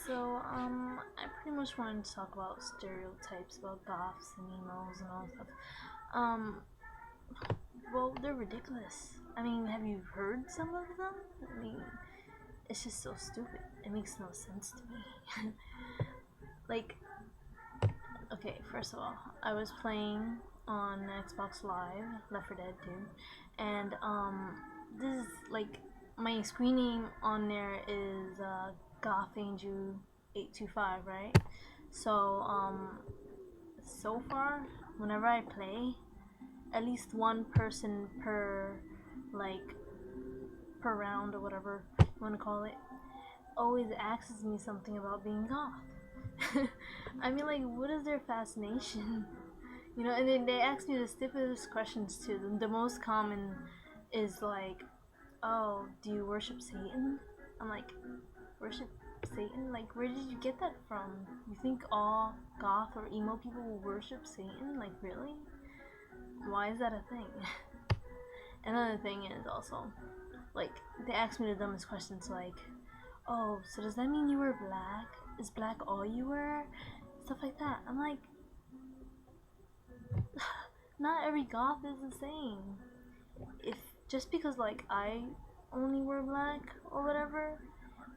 I pretty much wanted to talk about stereotypes about goths and emos and all that stuff. Um, well, they're ridiculous. I mean, have you heard some of them? I mean, it's just so stupid. It makes no sense to me. Like, okay, first of all, I was playing on Xbox Live, Left 4 Dead 2, and this is like my screen name on there is GothAngel825, right? So so far, whenever I play, at least one person like per round or whatever you want to call it, always asks me something about being goth. I mean, like, what is their fascination? You know, and then they ask me the stupidest questions too. The most common is like, "Oh, do you worship Satan?" I'm like, "Worship Satan? Like, where did you get that from? You think all goth or emo people will worship Satan? Like, really? Why is that a thing?" Another thing is also, like, they ask me the dumbest questions like, "Oh, so does that mean you wear black? Is black all you wear?" Stuff like that. I'm like, not every goth is the same. If just because like I only wear black or whatever,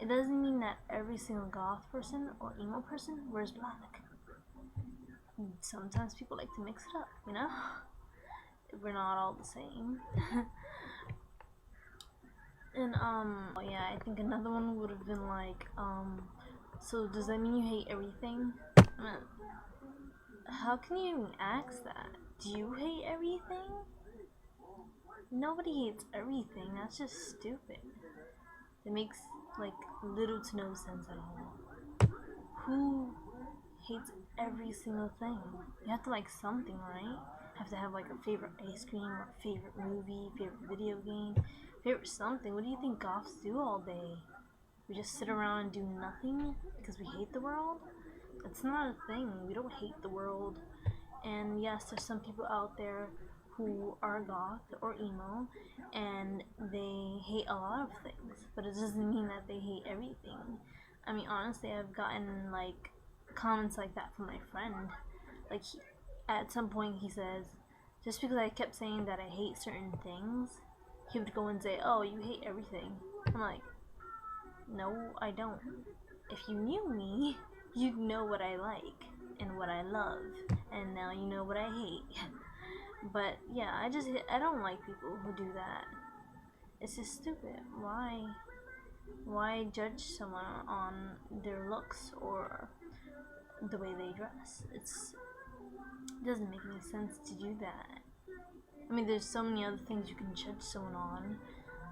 it doesn't mean that every single goth person or emo person wears black. Sometimes people like to mix it up, you know? We're not all the same. And oh yeah, I think another one would have been like, so does that mean you hate everything? I mean, how can you even ask that? Do you hate everything? Nobody hates everything. That's just stupid. It makes like little to no sense at all. Who hates every single thing? You have to like something, right? You have to have like a favorite ice cream or favorite movie, favorite video game, favorite something. What do you think goths do all day? We just sit around and do nothing because we hate the world? It's not a thing. We don't hate the world. And yes, there's some people out there who are goth or emo and they hate a lot of things, but it doesn't mean that they hate everything. I mean, honestly, I've gotten like comments like that from my friend. Like, at some point, he says, just because I kept saying that I hate certain things, he would go and say, "Oh, you hate everything." I'm like, no, I don't. If you knew me, you'd know what I like and what I love, and now you know what I hate. But yeah, I don't like people who do that. It's just stupid. Why judge someone on their looks or the way they dress? It doesn't make any sense to do that. I mean, there's so many other things you can judge someone on.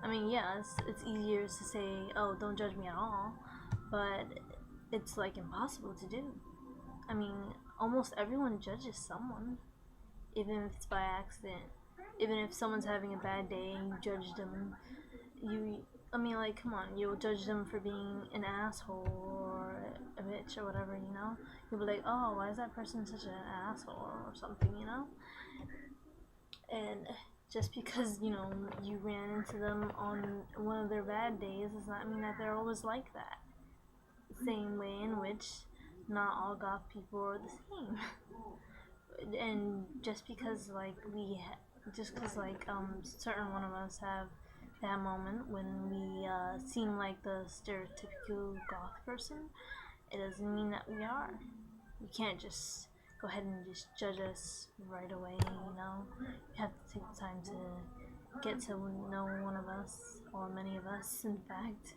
I mean, yes, it's easier to say, "Oh, don't judge me at all," but it's like impossible to do. I mean, almost everyone judges someone, even if it's by accident. Even if someone's having a bad day and you judge them, I mean, like, come on, you'll judge them for being an asshole or a bitch or whatever, you know? You'll be like, "Oh, why is that person such an asshole?" or something, you know? And just because, you know, you ran into them on one of their bad days does not mean that they're always like that. Same way in which not all goth people are the same. And just because like certain one of us have that moment when we seem like the stereotypical goth person, it doesn't mean that we are. You can't just go ahead and just judge us right away, you know? You have to take the time to get to know one of us, or many of us, in fact.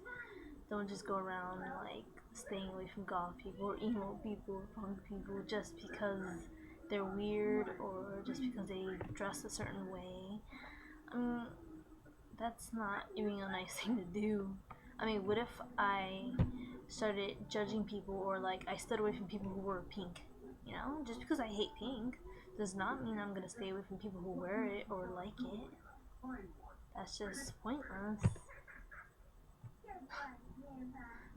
Don't just go around like staying away from goth people or emo people or punk people just because they're weird or just because they dress a certain way. I mean, that's not even a nice thing to do. I mean, what if I started judging people or like I stood away from people who wear pink? You know, just because I hate pink does not mean I'm gonna stay away from people who wear it or like it. That's just pointless.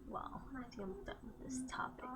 Well, I think I'm done with this topic.